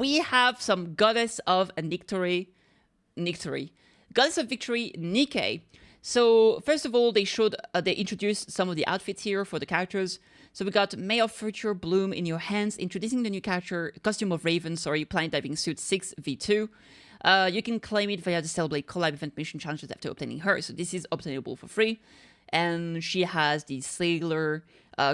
We have some Goddess of Victory, Goddess of Victory, Nikke. So first of all, they introduced some of the outfits here for the characters. So we got May of Future Bloom in your hands, introducing the new character, Costume of Raven, Planet Diving Suit 6v2. You can claim it via the Celebrate Collab event mission challenges after obtaining her. So this is obtainable for free. And she has the sailor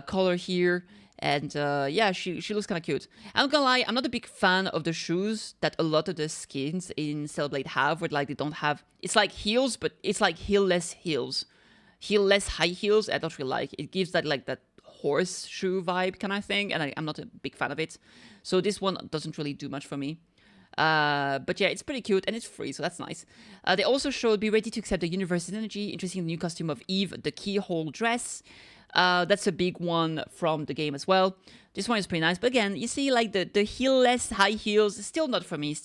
color here. And yeah, she looks kind of cute. I'm not gonna lie, I'm not a big fan of the shoes that a lot of the skins in Cellblade have, where like they don't have, it's like heels, but it's like heel-less heels. Heel-less high heels, I don't really like. It gives that like that horseshoe vibe kind of thing, and I'm not a big fan of it. So this one doesn't really do much for me. But yeah, it's pretty cute and it's free, so that's nice. They also showed be ready to accept the universe's energy, introducing the new costume of Eve, the keyhole dress. That's a big one from the game as well. This one is pretty nice, but again, you see like the heel-less high heels, still not for me,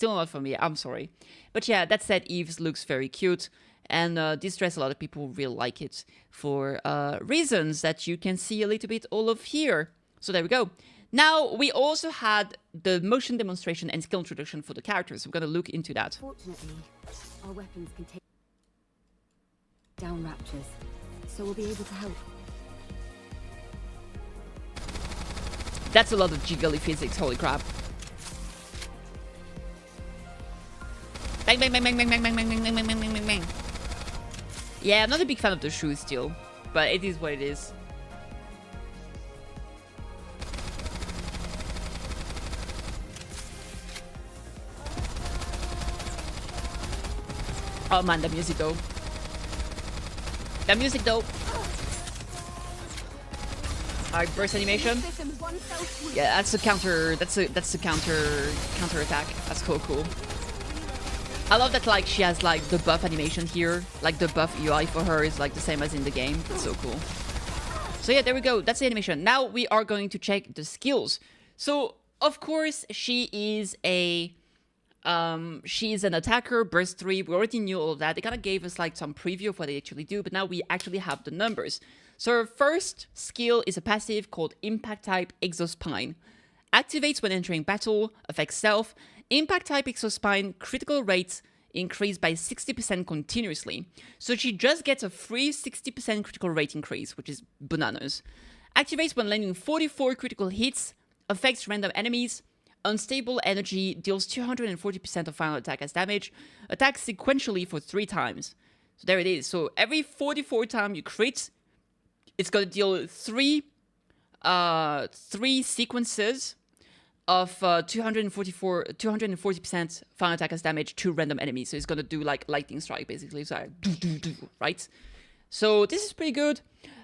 I'm sorry. But yeah, that said, Eve's looks very cute, and this dress, a lot of people really like it for reasons that you can see a little bit all of here. So there we go. Now, we also had the motion demonstration and skill introduction for the characters. We're going to look into that. Fortunately, our weapons can take down raptors, so we'll be able to help. That's a lot of jiggly physics, holy crap. Bang, bang, bang, bang, bang, bang, bang, bang, bang, bang, bang, bang, bang, bang. Yeah, I'm not a big fan of the shoes still, but it is what it is. Oh man, the music though. The music though. Alright, burst animation. Yeah, that's a counter. That's a counter attack. That's cool. I love that like she has like the buff animation here. Like the buff UI for her is like the same as in the game. That's so cool. So yeah, there we go. That's the animation. Now we are going to check the skills. So of course she is she's an attacker, burst 3. We already knew all of that. They kind of gave us like some preview of what they actually do, but now we actually have the numbers. So her first skill is a passive called Impact Type Exospine. Activates when entering battle, affects self. Impact Type Exospine critical rates increase by 60% continuously. So she just gets a free 60% critical rate increase, which is bananas. Activates when landing 44 critical hits, affects random enemies. Unstable energy deals 240% of final attack as damage. Attacks sequentially for 3 times. So there it is. So every 44 times you crit, it's going to deal 3 sequences of 240% final attack as damage to random enemies. So it's going to do like lightning strike basically. So right? So this is pretty good.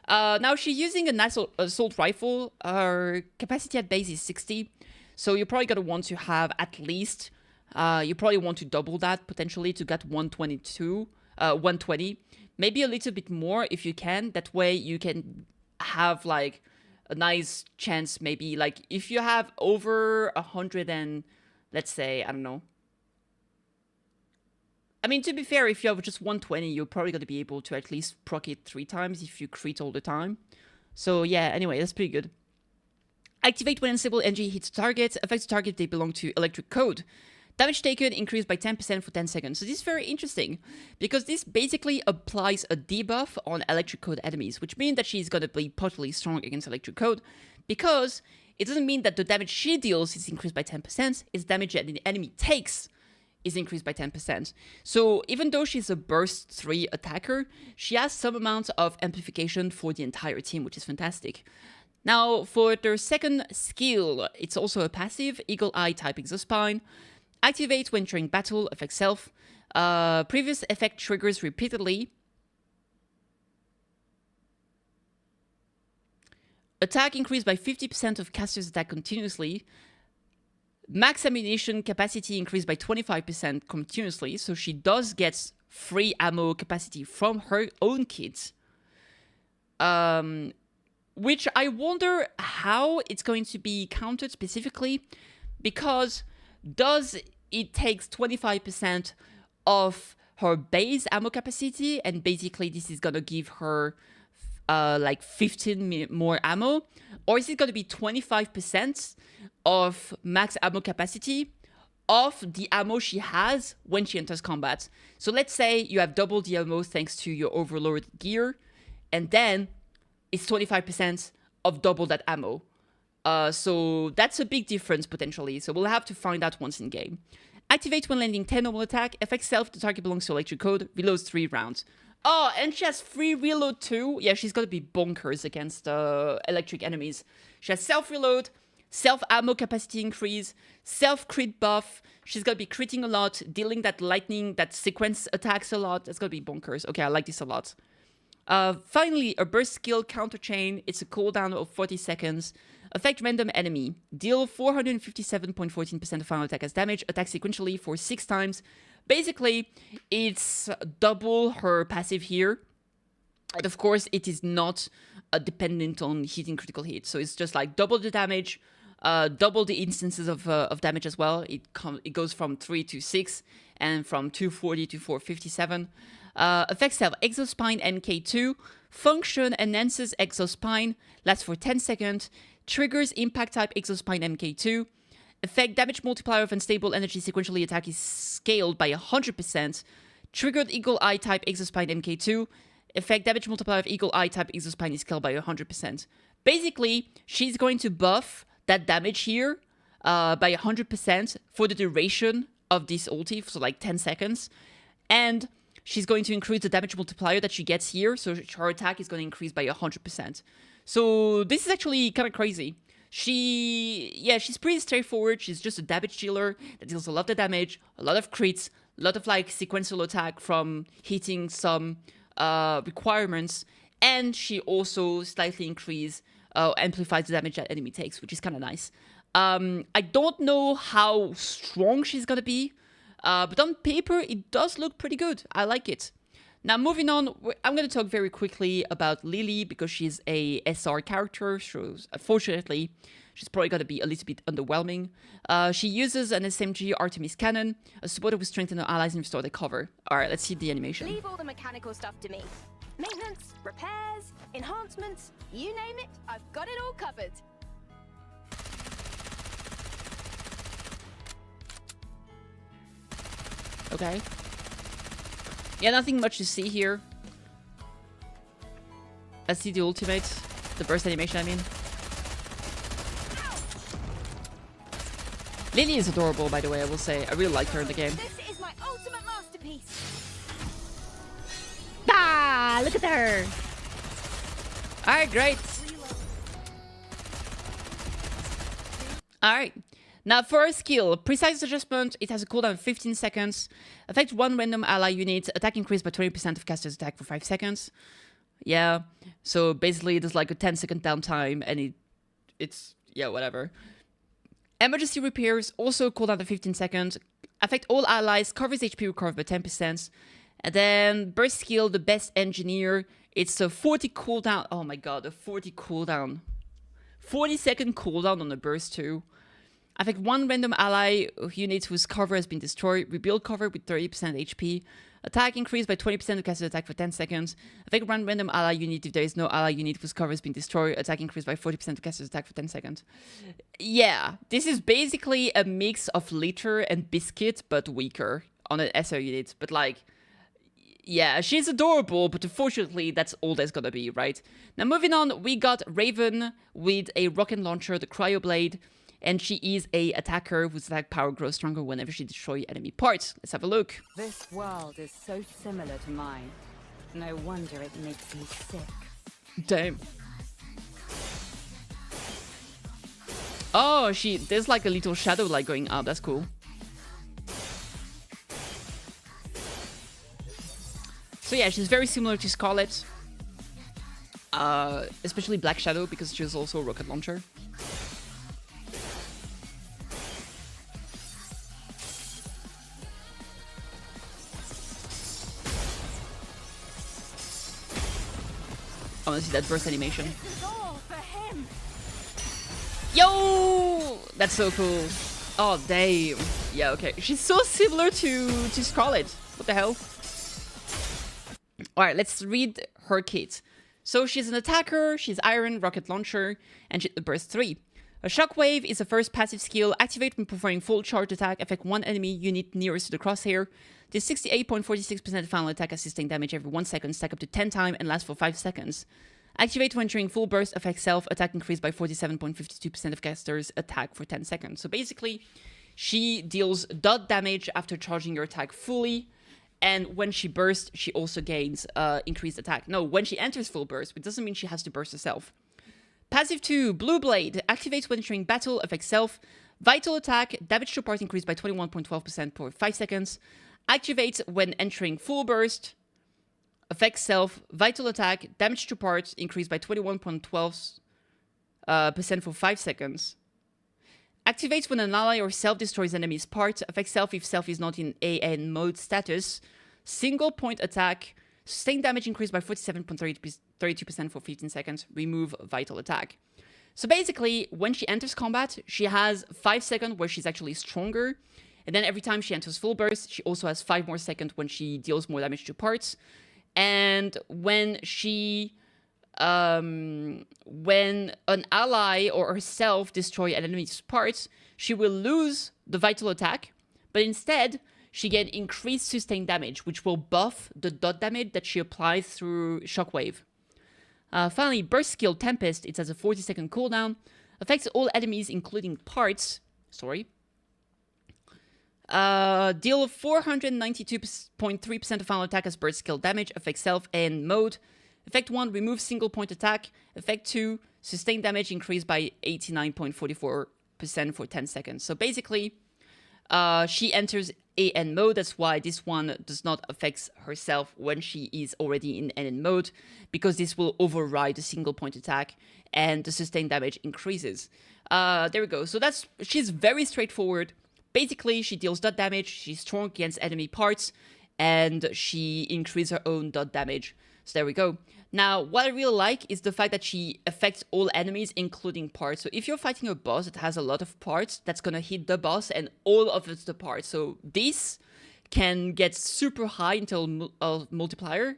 Now she's using an assault rifle. Her capacity at base is 60. So you're probably going to want to have at least, you probably want to double that potentially to get 120. Maybe a little bit more if you can. That way you can have like a nice chance, maybe like if you have over 100 and let's say, I don't know. I mean, to be fair, if you have just 120, you're probably going to be able to at least proc it 3 times if you crit all the time. So yeah, anyway, that's pretty good. Activate when unstable energy hits target. Affects target they belong to electric code. Damage taken increased by 10% for 10 seconds. So this is very interesting because this basically applies a debuff on electric code enemies, which means that she's going to be partially strong against electric code because it doesn't mean that the damage she deals is increased by 10%. It's damage that the enemy takes is increased by 10%. So even though she's a burst 3 attacker, she has some amount of amplification for the entire team, which is fantastic. Now, for their second skill, it's also a passive, Eagle Eye type Exospine. Activates when entering battle, affects self. Previous effect triggers repeatedly. Attack increased by 50% of caster's attack continuously. Max ammunition capacity increased by 25% continuously, so she does get free ammo capacity from her own kit. Which I wonder how it's going to be counted specifically, because does it takes 25% of her base ammo capacity, and basically this is gonna give her like 15 more ammo, or is it gonna be 25% of max ammo capacity of the ammo she has when she enters combat. So let's say you have double the ammo thanks to your overload gear, and then it's 25% of double that ammo. So that's a big difference potentially. So we'll have to find out once in game. Activate when landing 10 normal attack. Effect self, the target belongs to electric code. Reloads 3 rounds. Oh, and she has free reload too. Yeah, she's got to be bonkers against electric enemies. She has self reload, self ammo capacity increase, self crit buff. She's got to be critting a lot, dealing that lightning, that sequence attacks a lot. That's got to be bonkers. Okay, I like this a lot. Finally, a burst skill counter chain. It's a cooldown of 40 seconds. Affect random enemy. Deal 457.14% of final attack as damage. Attack sequentially for 6 times. Basically, it's double her passive here. And of course, it is not dependent on hitting critical hits. So it's just like double the damage, double the instances of damage as well. It goes from 3 to 6 and from 240 to 457. Effect self, Exospine MK2. Function enhances Exospine. Lasts for 10 seconds. Triggers impact type Exospine MK2. Effect damage multiplier of unstable energy sequentially attack is scaled by 100%. Triggered eagle eye type Exospine MK2. Effect damage multiplier of eagle eye type Exospine is scaled by 100%. Basically, she's going to buff that damage here by 100% for the duration of this ulti, so like 10 seconds. And she's going to increase the damage multiplier that she gets here, so her attack is going to increase by 100%. So this is actually kind of crazy. She's pretty straightforward. She's just a damage dealer that deals a lot of damage, a lot of crits, a lot of like sequential attack from hitting some requirements, and she also slightly amplifies the damage that enemy takes, which is kind of nice. I don't know how strong she's gonna be, but on paper it does look pretty good. I like it. Now, moving on, I'm going to talk very quickly about Lily because she's a SR character. So, unfortunately, she's probably going to be a little bit underwhelming. She uses an SMG Artemis cannon, a supporter with strengthen her allies and restore their cover. All right, let's see the animation. Leave all the mechanical stuff to me. Maintenance, repairs, enhancements, you name it, I've got it all covered. Okay. Yeah, nothing much to see here. Let's see the ultimate. The burst animation, I mean. Lily is adorable, by the way, I will say. I really like her in the game. This is my ultimate masterpiece. Ah, look at her. Alright, great. Alright. Now for a skill, precise adjustment, it has a cooldown of 15 seconds. Affect one random ally unit, attack increased by 20% of caster's attack for 5 seconds. Yeah, so basically there's like a 10-second downtime and it's, yeah, whatever. Emergency repairs, also cooldown of 15 seconds. Affect all allies, covers HP recovered by 10%. And then burst skill, the best engineer, it's a 40 cooldown. Oh my god, a 40 cooldown. 40-second cooldown on the burst too. Affect one random ally unit whose cover has been destroyed. Rebuild cover with 30% HP. Attack increased by 20% of casted attack for 10 seconds. Affect one random ally unit if there is no ally unit whose cover has been destroyed. Attack increased by 40% of casted attack for 10 seconds. Yeah, this is basically a mix of Litter and Biscuit, but weaker on an SR unit. But like, yeah, she's adorable, but unfortunately, that's all there's gonna be, right? Now, moving on, we got Raven with a rocket launcher, the Cryo Blade. And she is a attacker whose attack power grows stronger whenever she destroys enemy parts. Let's have a look. This world is so similar to mine. No wonder it makes me sick. Damn. Oh, there's like a little shadow light going up. That's cool. So yeah, she's very similar to Scarlet. Especially Black Shadow because she's also a rocket launcher. I want to see that burst animation. Yo! That's so cool. Oh, damn. Yeah, okay. She's so similar to Scarlet. What the hell? Alright, let's read her kit. So she's an attacker, she's iron, rocket launcher, and she's burst 3. A Shockwave is the first passive skill. Activate when performing full charge attack. Affect one enemy unit nearest to the crosshair. This 68.46% final attack has sustained damage every 1 second, stack up to 10 times, and lasts for 5 seconds. Activate when entering full burst. Affect self. Attack increased by 47.52% of caster's attack for 10 seconds. So basically, she deals dot damage after charging your attack fully. And when she bursts, she also gains increased attack. No, when she enters full burst, it doesn't mean she has to burst herself. Passive 2, Blue Blade. Activates when entering battle, affects self. Vital attack, damage to part increased by 21.12% per 5 seconds. Activates when entering full burst, affects self. Vital attack, damage to parts increased by 21.12% for 5 seconds. Activates when an ally or self destroys enemy's part. Affects self if self is not in AN mode status. Single point attack. Sustained damage increased by 47.32% for 15 seconds. Remove vital attack. So basically, when she enters combat, she has 5 seconds where she's actually stronger. And then every time she enters full burst, she also has 5 more seconds when she deals more damage to parts. And when she... when an ally or herself destroy an enemy's parts, she will lose the vital attack, but instead she get increased sustained damage, which will buff the dot damage that she applies through Shockwave. Finally, burst skill Tempest. It has a 40-second cooldown, affects all enemies including parts. Deal 492.3% of final attack as burst skill damage, affects self and mode. Effect 1, remove single point attack. Effect 2, sustained damage increased by 89.44% for 10 seconds. So basically, she enters AN mode. That's why this one does not affect herself when she is already in NN mode, because this will override the single point attack and the sustained damage increases. There we go. So she's very straightforward. Basically, she deals dot damage, she's strong against enemy parts, and she increases her own dot damage. So there we go. Now, what I really like is the fact that she affects all enemies, including parts. So if you're fighting a boss that has a lot of parts, that's going to hit the boss and all of it's the parts. So this can get super high until multiplier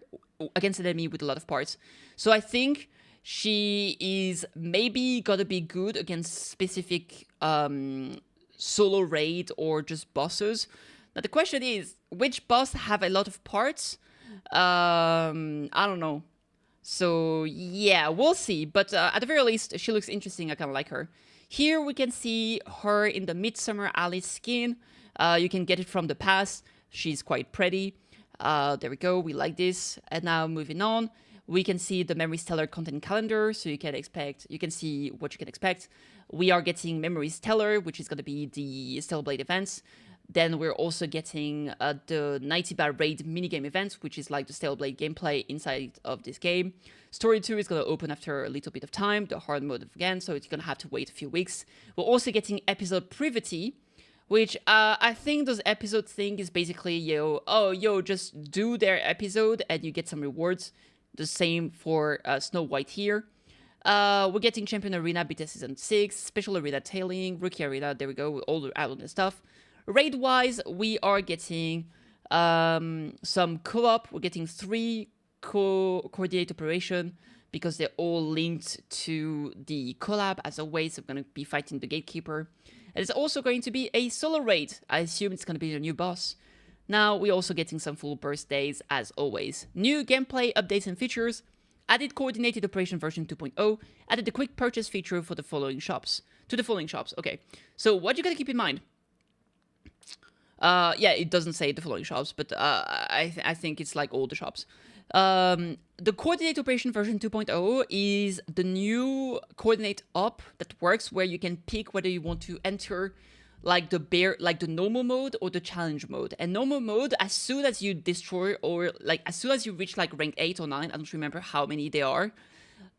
against an enemy with a lot of parts. So I think she is maybe going to be good against specific solo raid or just bosses. Now the question is, which boss have a lot of parts? I don't know. So yeah, we'll see. But at the very least, she looks interesting. I kind of like her. Here we can see her in the Midsummer Alice skin. You can get it from the pass. She's quite pretty. There we go. We like this. And now moving on, we can see the Memory Stellar content calendar. So you can see what you can expect. We are getting Memory Stellar, which is going to be the Stellar Blade events. Then we're also getting the 90-bar raid minigame event, which is like the Stellar Blade gameplay inside of this game. Story 2 is going to open after a little bit of time, the hard mode again, so it's going to have to wait a few weeks. We're also getting episode Privity, which I think those episode thing is basically, just do their episode and you get some rewards. The same for Snow White here. We're getting Champion Arena Beta Season 6, Special Arena Tailing, Rookie Arena, there we go, with all the outlet stuff. Raid-wise, we are getting some co-op. We're getting 3 coordinate operation because they're all linked to the collab. As always, we're going to be fighting the Gatekeeper. And there's also going to be a solo raid. I assume it's going to be a new boss. Now, we're also getting some full burst days, as always. New gameplay updates and features. Added coordinated operation version 2.0. Added the quick purchase feature for the following shops. Okay, so what you got to keep in mind. Yeah, it doesn't say the following shops, but I think it's like all the shops. The coordinate operation version 2.0 is the new coordinate op that works where you can pick whether you want to enter like the normal mode or the challenge mode. And normal mode, as soon as you destroy or like as soon as you reach like rank 8 or 9, I don't remember how many there are,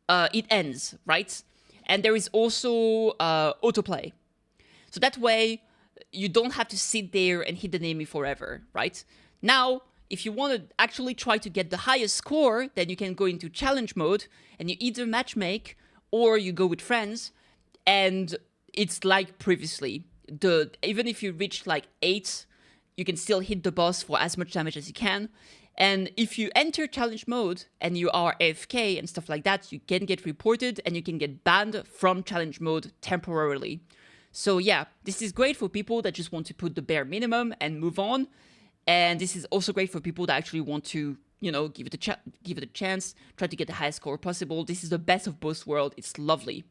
it ends, right? And there is also autoplay. So that way, you don't have to sit there and hit the enemy forever, right? Now, if you want to actually try to get the highest score, then you can go into challenge mode and you either matchmake or you go with friends. And it's like previously, even if you reach like 8, you can still hit the boss for as much damage as you can. And if you enter challenge mode and you are AFK and stuff like that, you can get reported and you can get banned from challenge mode temporarily. So yeah, this is great for people that just want to put the bare minimum and move on. And this is also great for people that actually want to, you know, give it a chance, try to get the highest score possible. This is the best of both worlds. It's lovely.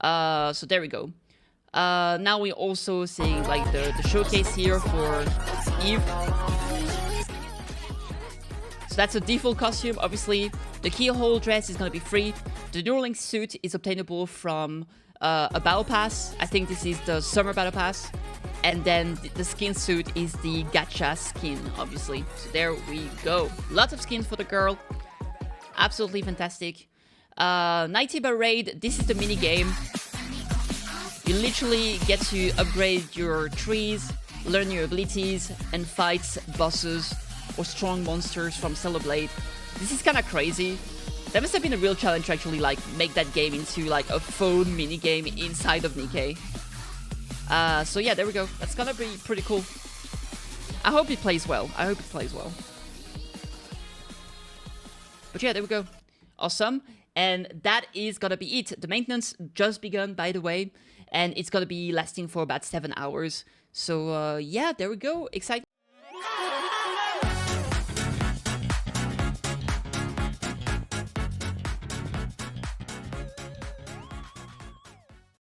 So there we go. Now we're also seeing like the showcase here for Eve. So that's a default costume, obviously. The keyhole dress is going to be free. The New Link suit is obtainable from a battle pass. I think this is the summer battle pass. And then the skin suit is the gacha skin, obviously. So there we go. Lots of skins for the girl. Absolutely fantastic. Nighty Raid, this is the mini game. You literally get to upgrade your trees, learn your abilities, and fight bosses or strong monsters from Stellar Blade. This is kind of crazy. That must have been a real challenge to actually like make that game into like a phone mini game inside of Nikke. So yeah, there we go. That's gonna be pretty cool. I hope it plays well. But yeah, there we go. Awesome. And that is gonna be it. The maintenance just begun, by the way, and it's gonna be lasting for about 7 hours. So yeah, there we go. Exciting.